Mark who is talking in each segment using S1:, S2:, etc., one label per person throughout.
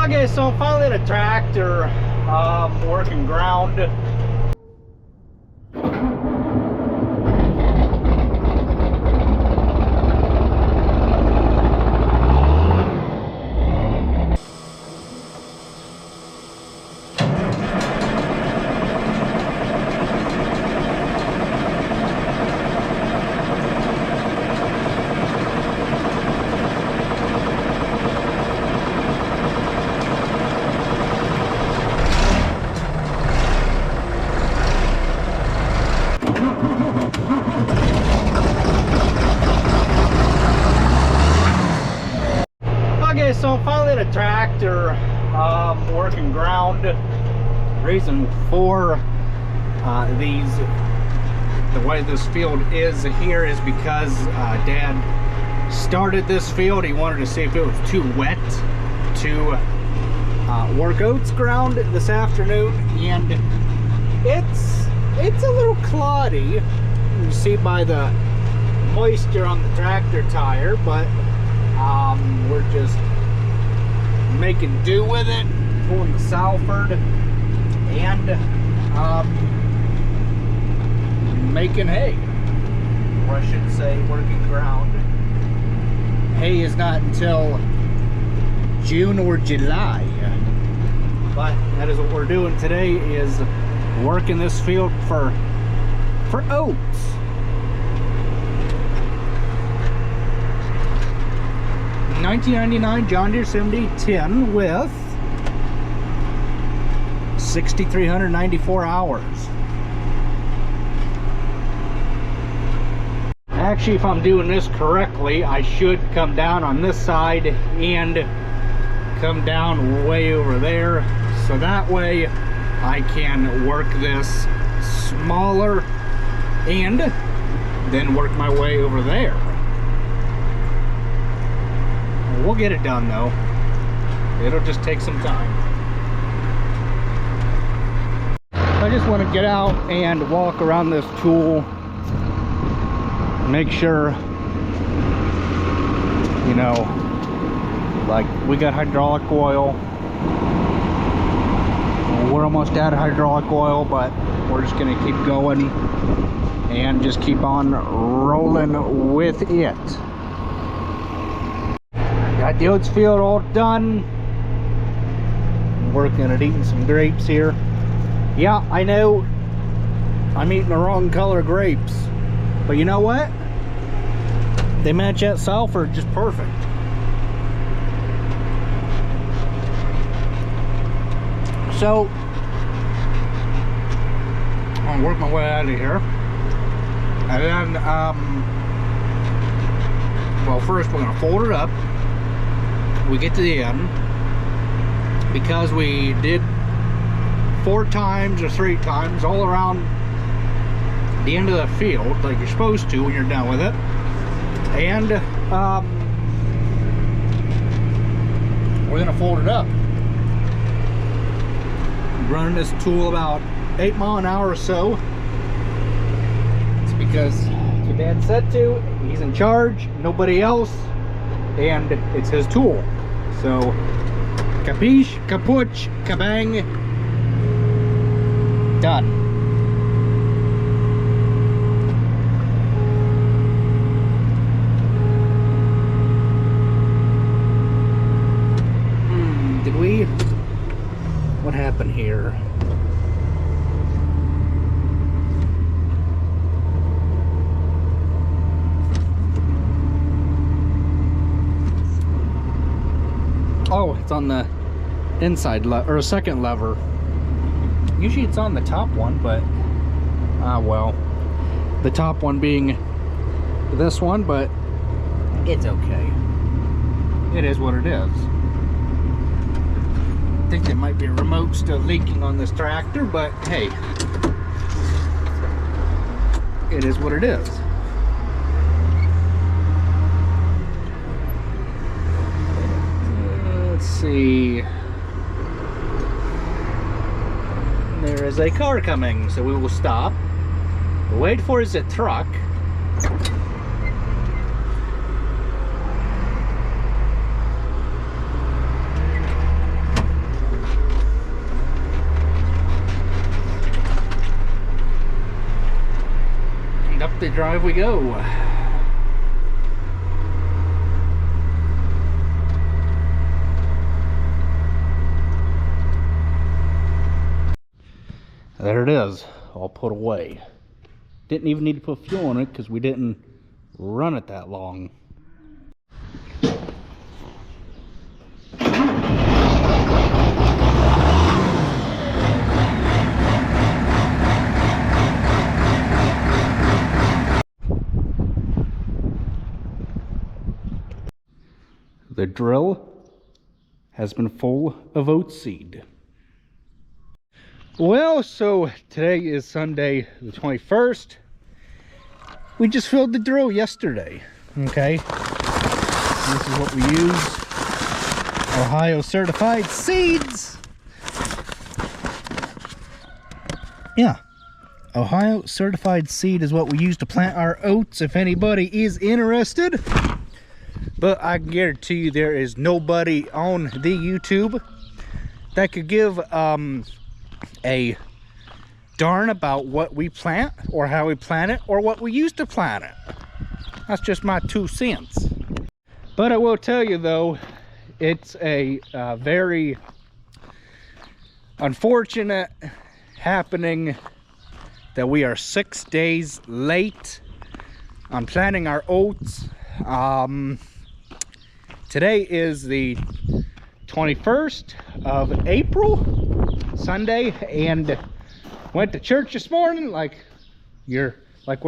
S1: Okay, so I'm finally in a tractor, working ground. Okay, so I'm finally in a tractor, working ground. Reason for the way this field is here is because Dad started this field. He wanted to see if it was too wet to work oats ground this afternoon, and it's a little cloddy. You see by the moisture on the tractor tire, but we're just making do with it, pulling the Salford, and making hay, or I should say working ground. Hay is not until June or July, but that is what we're doing today, is working this field for oats. $19.99 John Deere 7010 with 6,394 hours. Actually, if I'm doing this correctly, I should come down on this side and come down way over there, so that way I can work this smaller and then work my way over there. We'll get it done though. It'll just take some time. I just want to get out and walk around this tool, make sure, you know, like we got hydraulic oil. We're almost out of hydraulic oil, but we're just gonna keep going and just keep on rolling with it. Got the oats field all done. Working at eating some grapes here. Yeah, I know I'm eating the wrong color grapes, but you know what? They match that Salford just perfect. So I'm gonna work my way out of here, and then well, first we're gonna fold it up. We get to the end, because we did 4 times or 3 times all around the end of the field like you're supposed to when you're done with it, and we're gonna fold it up. Running this tool about 8 miles an hour or so. It's because your dad said to. He's in charge, nobody else, and it's his tool. So, capiche, capuch, kabang, done. Did we? What happened here? Oh, it's on the inside or second lever. Usually it's on the top one, but well, the top one being this one, but it's okay. It is what it is. I think there might be a remote still leaking on this tractor, but hey, it is what it is. Let's see. There is a car coming, so we will stop. Wait for is a truck. the drive we go. There it is, all put away. Didn't even need to put fuel in it because we didn't run it that long. The drill has been full of oat seed. Well, so today is Sunday the 21st. We just filled the drill yesterday, okay? This is what we use. Ohio certified seeds. Yeah, Ohio certified seed is what we use to plant our oats if anybody is interested. But I can guarantee you there is nobody on the YouTube that could give a darn about what we plant or how we plant it or what we used to plant it. That's just my 2 cents. But I will tell you though, it's a very unfortunate happening that we are 6 days late on planting our oats. Today is the 21st of April, Sunday, and went to church this morning like we're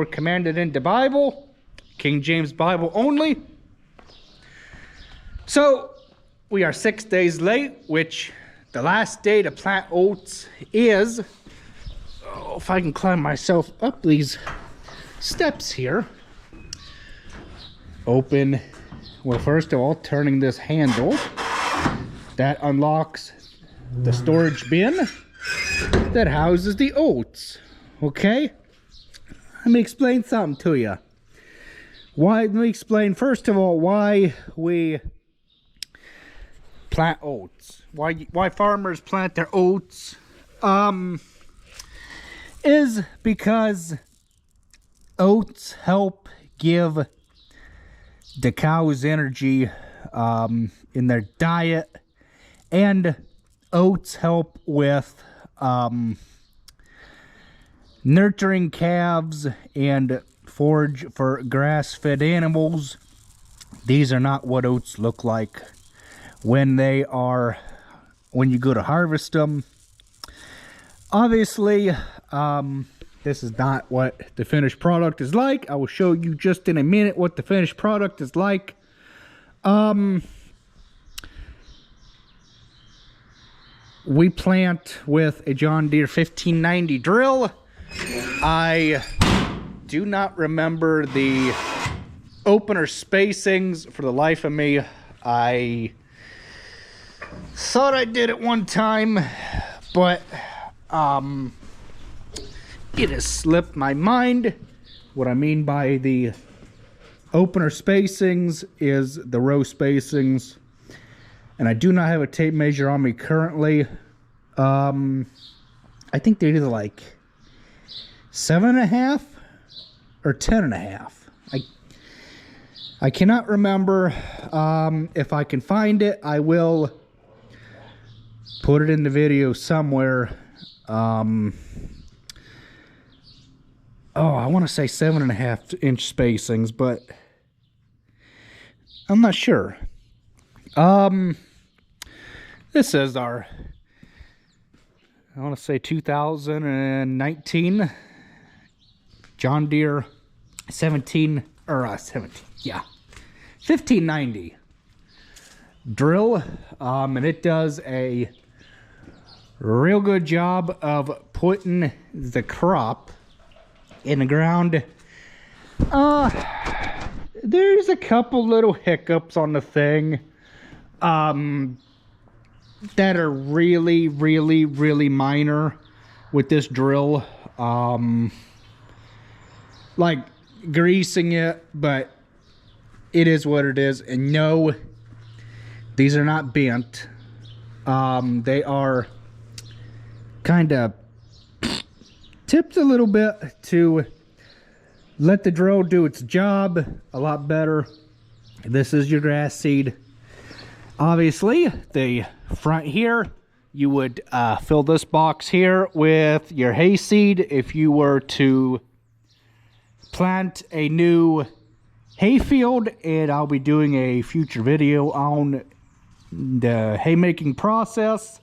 S1: commanded in the Bible, King James Bible only. So we are 6 days late, which the last day to plant oats is, oh, if I can climb myself up these steps here. Open, well, first of all, turning this handle that unlocks the storage bin that houses the oats. Okay, let me explain something to you. Let me explain first of all why we plant oats. Why farmers plant their oats is because oats help give the cows energy in their diet, and oats help with nurturing calves and forage for grass-fed animals. These are not what oats look like when you go to harvest them. Obviously, this is not what the finished product is like. I will show you just in a minute what the finished product is like. We plant with a John Deere 1590 drill. I do not remember the opener spacings for the life of me. I thought I did it one time, but it has slipped my mind. What I mean by the opener spacings is the row spacings, and I do not have a tape measure on me currently. I think they're either like 7.5 or 10.5. I cannot remember. If I can find it, I will put it in the video somewhere. Oh, I want to say 7.5-inch spacings, but I'm not sure. This is our, I want to say 2019 John Deere 1590 drill, and it does a real good job of putting the crop in the ground. There's a couple little hiccups on the thing that are really minor with this drill, like greasing it, but it is what it is. And no, these are not bent. They are kind of tipped a little bit to let the drill do its job a lot better. This is your grass seed. Obviously, the front here, you would fill this box here with your hay seed if you were to plant a new hay field, and I'll be doing a future video on the haymaking process.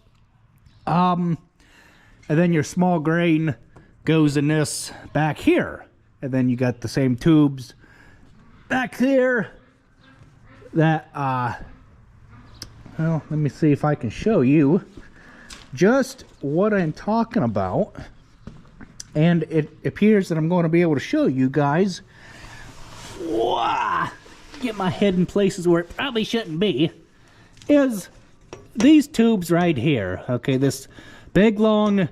S1: And then your small grain goes in this back here, and then you got the same tubes back there that well, let me see if I can show you just what I'm talking about. And it appears that I'm going to be able to show you guys. Wow, get my head in places where it probably shouldn't be. Is these tubes right here. Okay, this big long,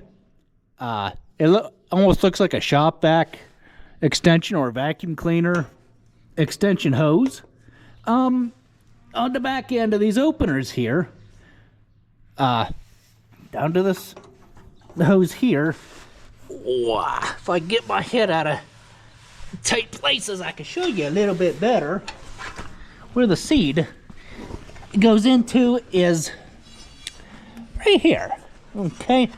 S1: almost looks like a shop vac extension or a vacuum cleaner extension hose. On the back end of these openers here, down to this hose here. Wow, if I get my head out of tight places, I can show you a little bit better. Where the seed goes into is right here. Okay,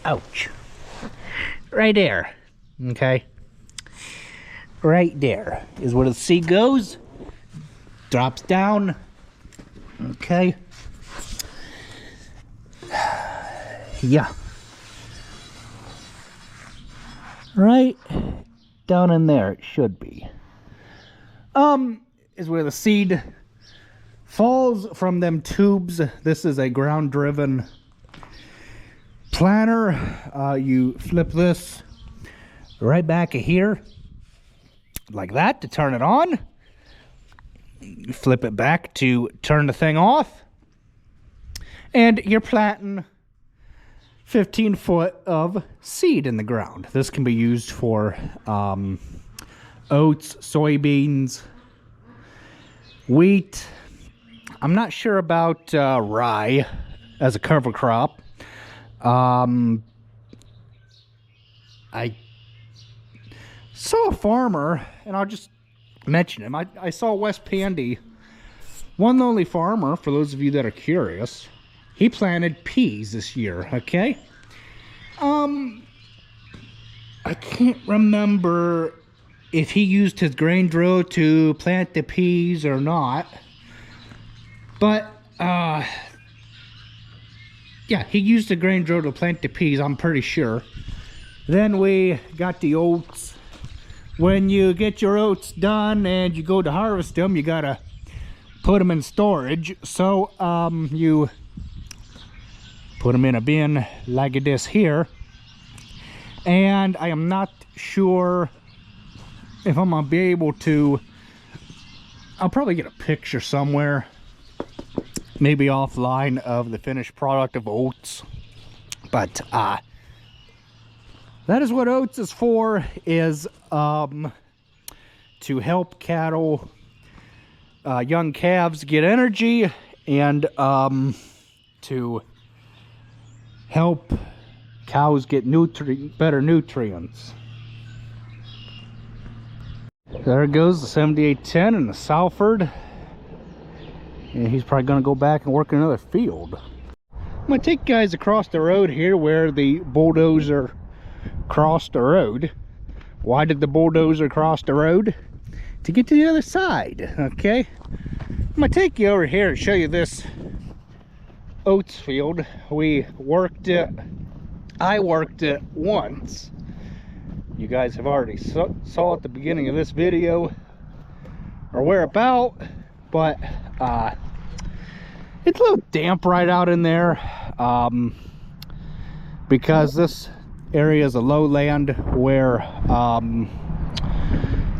S1: ouch, right there. Okay, right there is where the seed goes. Drops down. Okay. Yeah. Right down in there it should be. Is where the seed falls from them tubes. This is a ground driven planter. You flip this right back here like that to turn it on. You flip it back to turn the thing off, and you're planting 15 foot of seed in the ground. This can be used for oats, soybeans, wheat. I'm not sure about rye as a cover crop. I saw a farmer, and I'll just mention him. I saw West Pandy, one lonely farmer, for those of you that are curious. He planted peas this year, okay? I can't remember if he used his grain drill to plant the peas or not. But, yeah, he used the grain drill to plant the peas, I'm pretty sure. Then we got the oats. When you get your oats done and you go to harvest them, you gotta put them in storage. So you put them in a bin like this here. And I am not sure if I'm gonna be able to. I'll probably get a picture somewhere, maybe offline, of the finished product of oats. But that is what oats is for, is to help cattle, young calves, get energy, and to help cows get better nutrients. There goes the 7810 and the Salford, and he's probably going to go back and work in another field. I'm going to take you guys across the road here where the bulldozer crossed the road. Why did the bulldozer cross the road? To get to the other side, okay? I'm gonna take you over here and show you this oats field. I worked it once. You guys have already saw at the beginning of this video or whereabout, but it's a little damp right out in there, because this area is a lowland where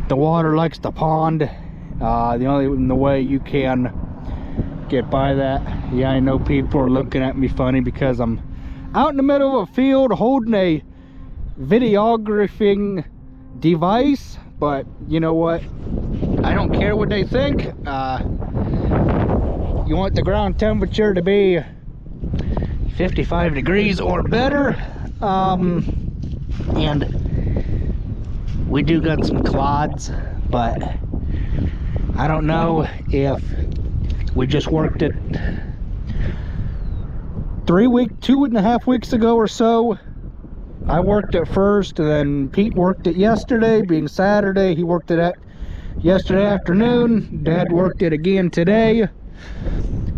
S1: the water likes to pond. The only way you can get by that, yeah, I know people are looking at me funny because I'm out in the middle of a field holding a videographing device, but you know what, I don't care what they think. You want the ground temperature to be 55 degrees or better, and we do got some clods, but I don't know if we just worked it 2.5 weeks ago or so. I worked it first, and then Pete worked it yesterday, being Saturday. He worked it yesterday afternoon. Dad worked it again today.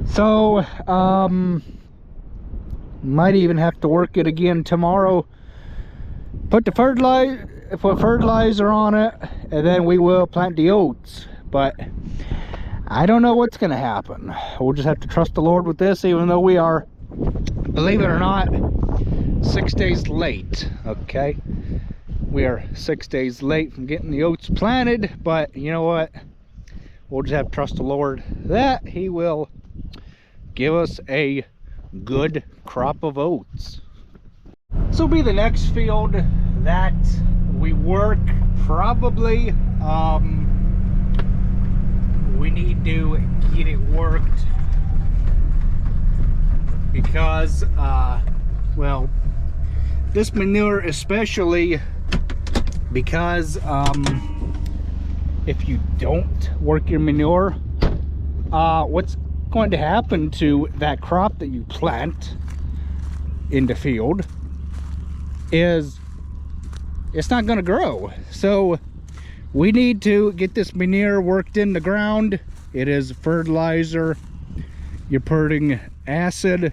S1: So, might even have to work it again tomorrow. Put fertilizer on it, and then we will plant the oats. But I don't know what's gonna happen. We'll just have to trust the Lord with this, even though we are, believe it or not, 6 days late. Okay, we are 6 days late from getting the oats planted, but you know what, we'll just have to trust the Lord that He will give us a good crop of oats. This will be the next field that we work. Probably we need to get it worked because well, this manure especially, because if you don't work your manure, what's going to happen to that crop that you plant in the field is it's not going to grow. So we need to get this manure worked in the ground. It is fertilizer. You're putting acid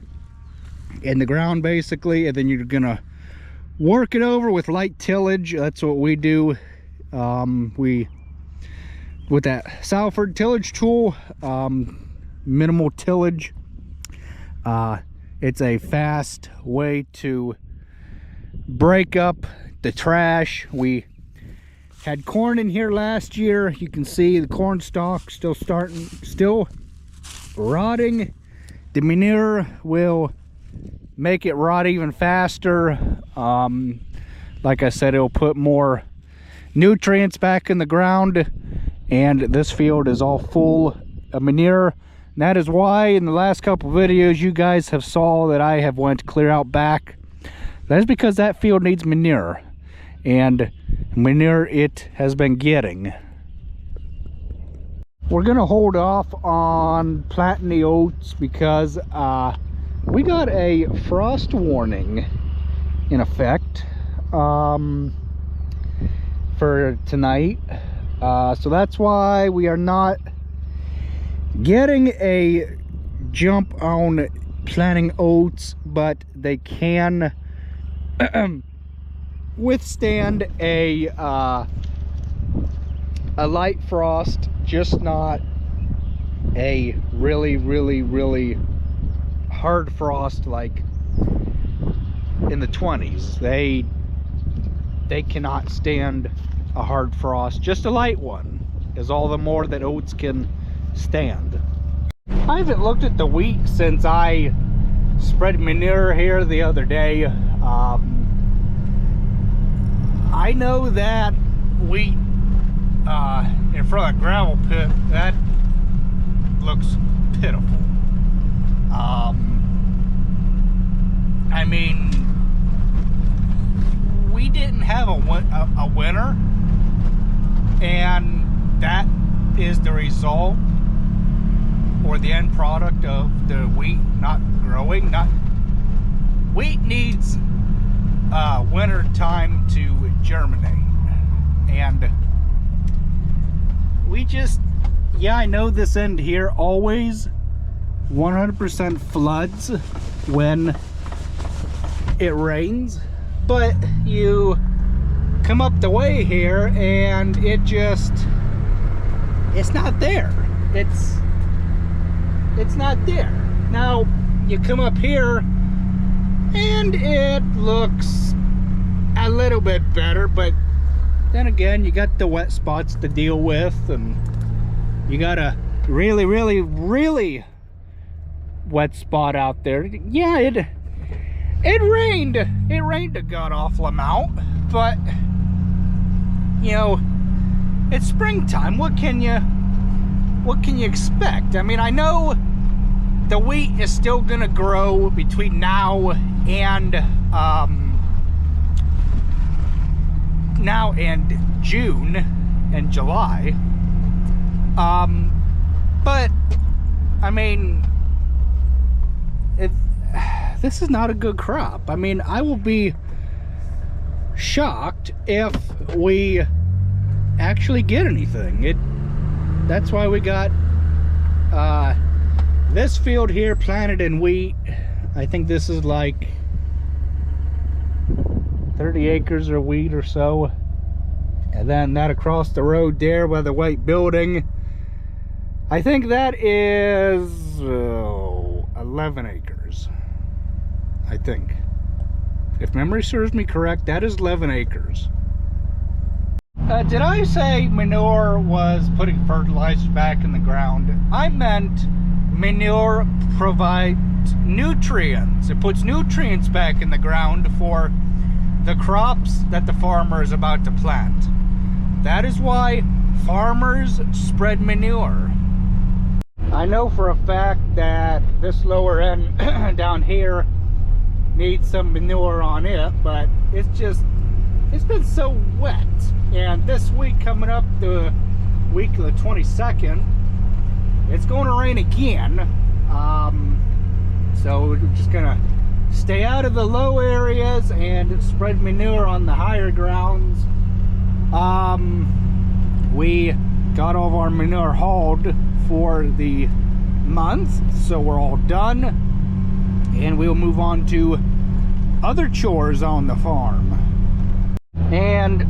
S1: in the ground basically, and then you're gonna work it over with light tillage. That's what we do. We, with that Salford tillage tool, minimal tillage. It's a fast way to break up the trash. We had corn in here last year. You can see the corn stalk still rotting. The manure will make it rot even faster. Like I said, it'll put more nutrients back in the ground, and this field is all full of manure. And that is why in the last couple videos you guys have saw that I have went clear out back. That is because that field needs manure, and manure it has been getting. We're gonna hold off on planting the oats because we got a frost warning in effect for tonight, so that's why we are not getting a jump on planting oats, but they can withstand a light frost, just not a really hard frost like in the 20s. They cannot stand a hard frost. Just a light one is all the more that oats can stand. I haven't looked at the wheat since I spread manure here the other day. I know that wheat in front of the gravel pit, that looks pitiful. I mean, we didn't have a winter, and that is the result or the end product of the wheat not growing. Wheat needs winter time to germinate, and we just, yeah, I know this end here always 100% floods when it rains, but you come up the way here and it's not there. It's not there. Now you come up here and it looks a little bit better, but then again, you got the wet spots to deal with, and you got a really wet spot out there. Yeah, it rained a god-awful amount, but you know, it's springtime. What can you expect? I mean, I know the wheat is still gonna grow between now and June and July. But I mean, this is not a good crop. I mean, I will be shocked if we actually get anything. That's why we got this field here planted in wheat. I think this is like 30 acres of wheat or so. And then that across the road there by the white building, I think that is 11 acres. I think. If memory serves me correct, that is 11 acres. Did I say manure was putting fertilizer back in the ground? I meant manure provides nutrients. It puts nutrients back in the ground for the crops that the farmer is about to plant. That is why farmers spread manure. I know for a fact that this lower end down here needs some manure on it, but it's been so wet. And this week coming up, the week of the 22nd, it's going to rain again. So we're just gonna stay out of the low areas and spread manure on the higher grounds. We got all of our manure hauled for the month, so we're all done, and we'll move on to other chores on the farm. And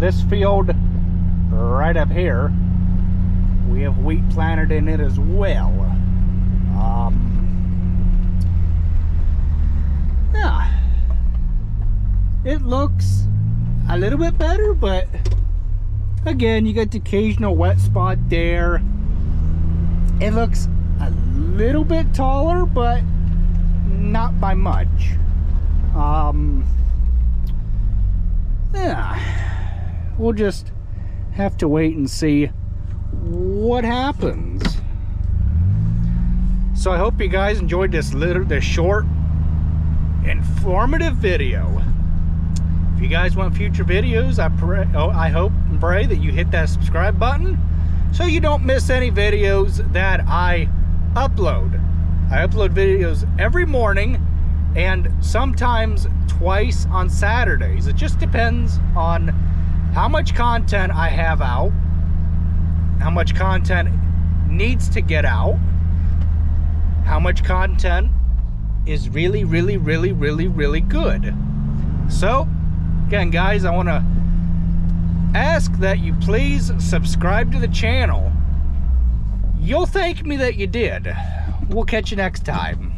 S1: this field right up here, we have wheat planted in it as well. Yeah, it looks a little bit better, but again, you got the occasional wet spot there. It looks a little bit taller, but not by much. Yeah, we'll just have to wait and see what happens. So I hope you guys enjoyed this short, informative video. If you guys want future videos, I hope and pray that you hit that subscribe button so you don't miss any videos that I upload. I upload videos every morning and sometimes twice on Saturdays. It just depends on how much content I have out, how much content needs to get out, how much content is really good. So again, guys, I want to ask that you please subscribe to the channel. You'll thank me that you did. We'll catch you next time.